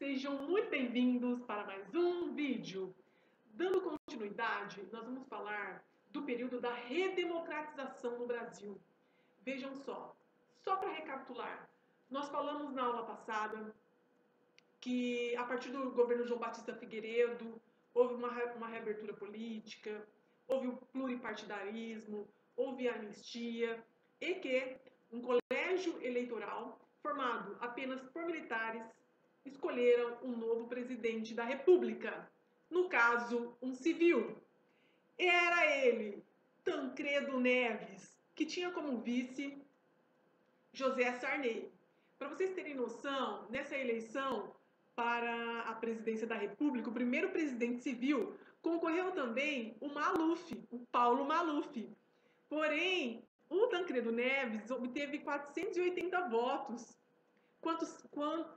sejam muito bem-vindos para mais um vídeo. Dando continuidade, nós vamos falar do período da redemocratização no Brasil. Vejam só para recapitular, nós falamos na aula passada que a partir do governo João Batista Figueiredo houve uma reabertura política, houve o pluripartidarismo, houve a anistia e que um colégio eleitoral formado apenas por militares escolheram um novo presidente da República, no caso, um civil. Era ele, Tancredo Neves, que tinha como vice José Sarney. Para vocês terem noção, nessa eleição para a presidência da República, o primeiro presidente civil, concorreu também o Maluf, o Paulo Maluf. Porém, o Tancredo Neves obteve 480 votos,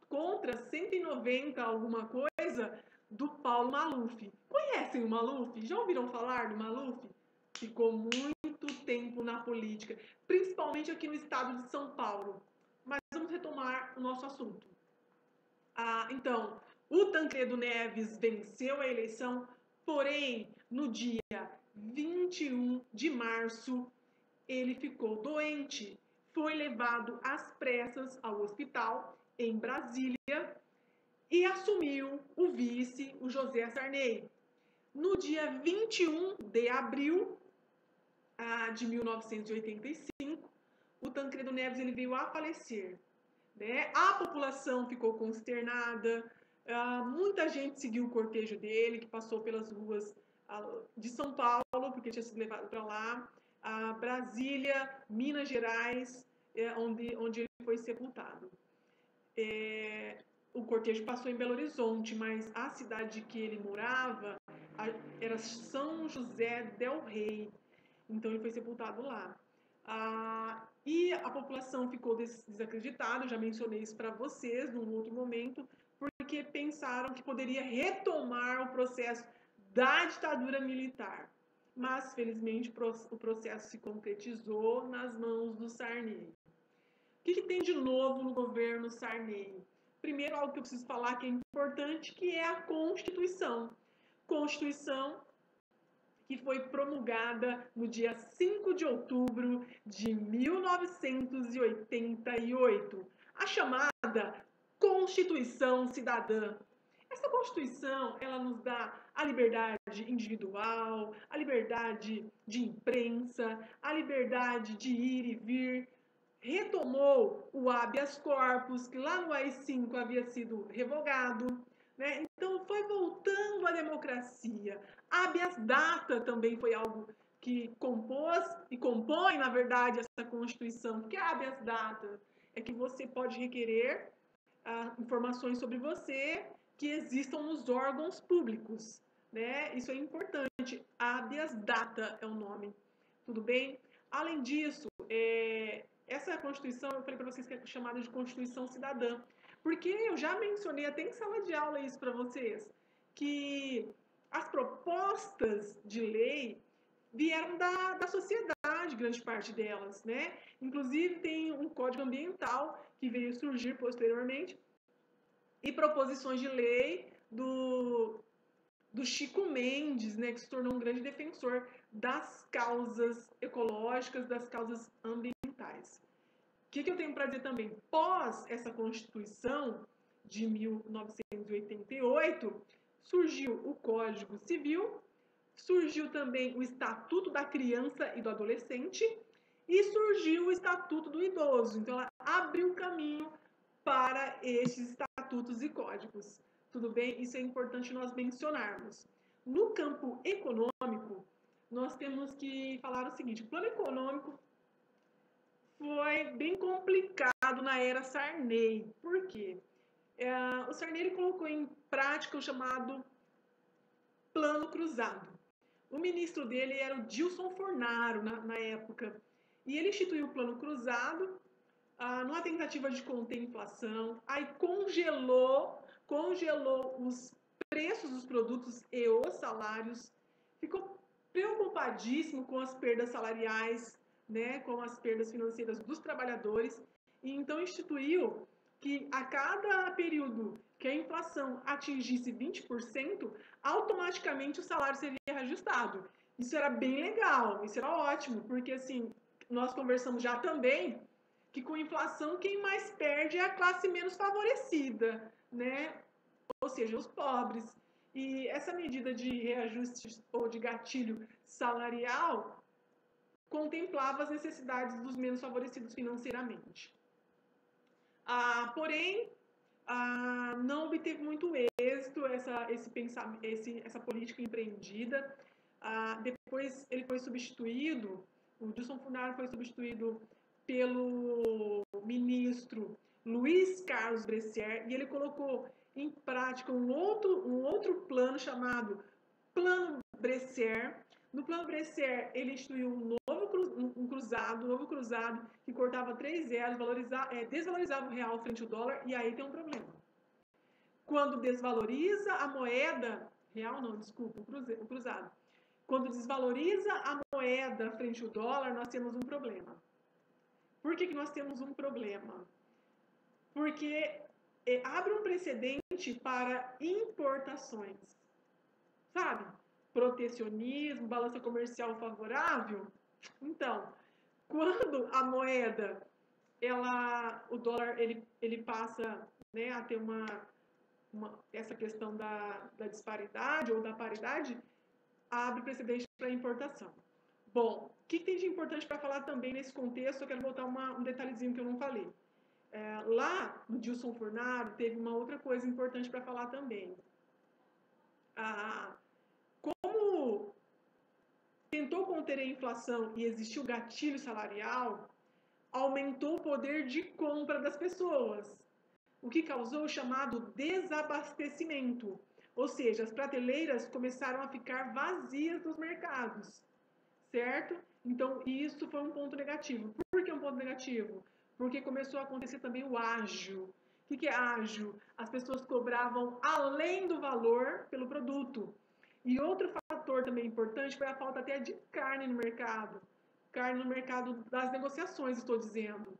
contra 190 alguma coisa do Paulo Maluf. Conhecem o Maluf? Já ouviram falar do Maluf? Ficou muito tempo na política, principalmente aqui no estado de São Paulo. Mas vamos retomar o nosso assunto. Então, o Tancredo Neves venceu a eleição, porém, no dia 21 de março, ele ficou doente. Foi levado às pressas ao hospital em Brasília e assumiu o vice, o José Sarney. No dia 21 de abril de 1985, o Tancredo Neves ele veio a falecer. Né? A população ficou consternada, muita gente seguiu o cortejo dele, que passou pelas ruas de São Paulo, porque tinha sido levado para lá, Brasília, Minas Gerais, onde ele foi sepultado. O cortejo passou em Belo Horizonte, mas a cidade que ele morava era São José del Rei, então ele foi sepultado lá. E a população ficou desacreditada, eu já mencionei isso para vocês num outro momento, porque pensaram que poderia retomar o processo da ditadura militar. Mas, felizmente, o processo se concretizou nas mãos do Sarney. O que tem de novo no governo Sarney? Primeiro, algo que eu preciso falar que é importante, que é a Constituição. Constituição que foi promulgada no dia 5 de outubro de 1988, a chamada Constituição Cidadã. Essa Constituição, ela nos dá a liberdade individual, a liberdade de imprensa, a liberdade de ir e vir, retomou o habeas corpus, que lá no AI-5 havia sido revogado, né? Então foi voltando à democracia. Habeas data também foi algo que compôs e compõe, na verdade, essa Constituição. O que é habeas data? É que você pode requerer informações sobre você que existam nos órgãos públicos, né? Isso é importante. Habeas data é o nome. Tudo bem? Além disso, essa Constituição, eu falei para vocês que é chamada de Constituição Cidadã, porque eu já mencionei até em sala de aula isso para vocês, que as propostas de lei vieram da sociedade, grande parte delas, né? Inclusive tem um Código Ambiental que veio surgir posteriormente e proposições de lei do Chico Mendes, né, que se tornou um grande defensor das causas ecológicas, das causas ambientais. O que eu tenho para dizer também? Pós essa Constituição de 1988, surgiu o Código Civil, surgiu também o Estatuto da Criança e do Adolescente e surgiu o Estatuto do Idoso. Então, ela abriu o caminho para esses estatutos e códigos. Tudo bem? Isso é importante nós mencionarmos. No campo econômico, nós temos que falar o seguinte: o plano econômico foi bem complicado na era Sarney. Por quê? O Sarney ele colocou em prática o chamado Plano Cruzado. O ministro dele era o Dilson Fornaro, na época. E ele instituiu o Plano Cruzado numa tentativa de conter a inflação, aí congelou os preços dos produtos e os salários, ficou preocupadíssimo com as perdas salariais, né, com as perdas financeiras dos trabalhadores, e então instituiu que a cada período que a inflação atingisse 20%, automaticamente o salário seria reajustado. Isso era bem legal, isso era ótimo, porque assim, nós conversamos já também que com inflação quem mais perde é a classe menos favorecida, né? Ou seja, os pobres. E essa medida de reajuste ou de gatilho salarial contemplava as necessidades dos menos favorecidos financeiramente. Porém, não obteve muito êxito essa política empreendida. Depois ele foi substituído, o Dilson Funaro foi substituído pelo ministro Luiz Carlos Bresser, e ele colocou em prática um outro plano chamado Plano Bresser. No Plano Bresser, ele instituiu um novo cruzado que cortava 3 zeros, desvalorizava o real frente ao dólar, e aí tem um problema. Quando desvaloriza a moeda, real não, desculpa, o cruzado. Quando desvaloriza a moeda frente ao dólar, nós temos um problema. Por que nós temos um problema? Porque abre um precedente para importações, sabe? Protecionismo, balança comercial favorável. Então, quando a moeda, o dólar, ele passa, né, a ter essa questão da disparidade ou da paridade, abre precedente para importação. Bom, o que tem de importante para falar também nesse contexto? Eu quero voltar um detalhezinho que eu não falei. Lá no Dilson Funaro, teve uma outra coisa importante para falar também. Como tentou conter a inflação e existiu gatilho salarial, aumentou o poder de compra das pessoas, o que causou o chamado desabastecimento. Ou seja, as prateleiras começaram a ficar vazias nos mercados, certo? Então, isso foi um ponto negativo. Por que um ponto negativo? Porque começou a acontecer também o ágio. O que é ágio? As pessoas cobravam além do valor pelo produto. E outro fator também importante foi a falta até de carne no mercado. Carne no mercado das negociações, estou dizendo.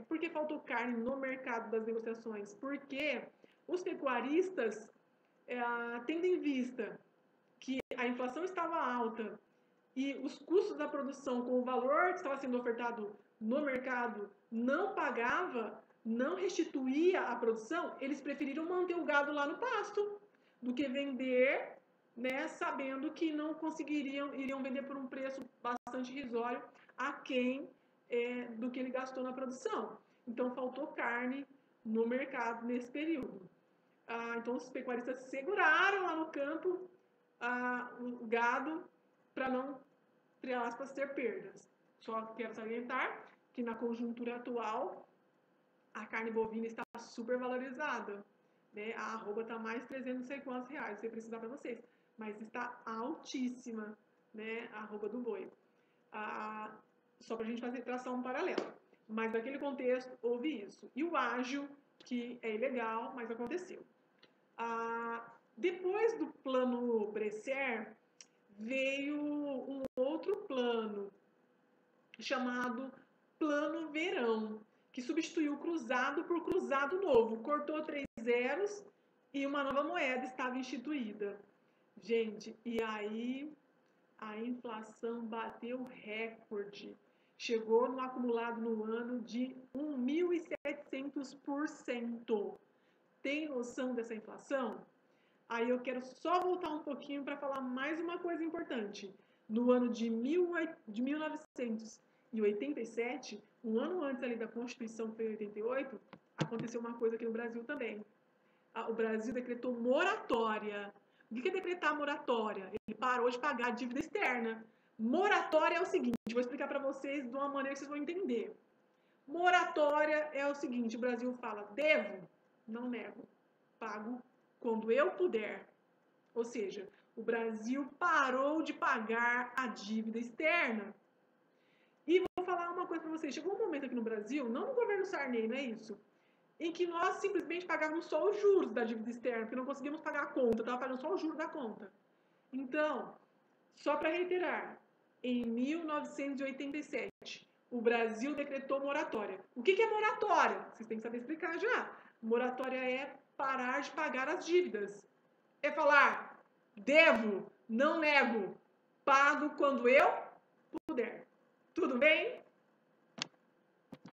Por que faltou carne no mercado das negociações? Porque os pecuaristas, tendo em vista que a inflação estava alta e os custos da produção com o valor que estava sendo ofertado no mercado não pagava, não restituía a produção, eles preferiram manter o gado lá no pasto do que vender, né, sabendo que não iriam vender por um preço bastante irrisório aquém do que ele gastou na produção. Então, faltou carne no mercado nesse período. Então, os pecuaristas seguraram lá no campo o gado para não, entre aspas, ter perdas. Só quero salientar que na conjuntura atual, a carne bovina está super valorizada. Né? A arroba está mais 300 não sei quantos reais, se precisar para vocês. Mas está altíssima, né, a arroba do boi. Só para a gente traçar um paralelo. Mas naquele contexto houve isso. E o ágio, que é ilegal, mas aconteceu. Depois do plano Bresser, veio um outro plano, chamado Plano Verão, que substituiu o cruzado por cruzado novo. Cortou 3 zeros e uma nova moeda estava instituída. Gente, e aí a inflação bateu recorde. Chegou no acumulado no ano de 1.700%. Tem noção dessa inflação? Aí eu quero só voltar um pouquinho para falar mais uma coisa importante. No ano de 1987, um ano antes ali da Constituição, que foi em 88, aconteceu uma coisa aqui no Brasil também. O Brasil decretou moratória. O que é decretar moratória? Ele parou de pagar a dívida externa. Moratória é o seguinte, vou explicar para vocês de uma maneira que vocês vão entender. Moratória é o seguinte, o Brasil fala, devo, não nego, pago quando eu puder. Ou seja, o Brasil parou de pagar a dívida externa. E vou falar uma coisa para vocês, chegou um momento aqui no Brasil, não no governo Sarney, não é isso, em que nós simplesmente pagávamos só os juros da dívida externa, porque não conseguíamos pagar a conta, estava pagando só o juro da conta. Então, só para reiterar, em 1987, o Brasil decretou moratória. O que é moratória? Vocês têm que saber explicar já. Moratória é parar de pagar as dívidas. É falar, devo, não nego, pago quando eu puder. Tudo bem?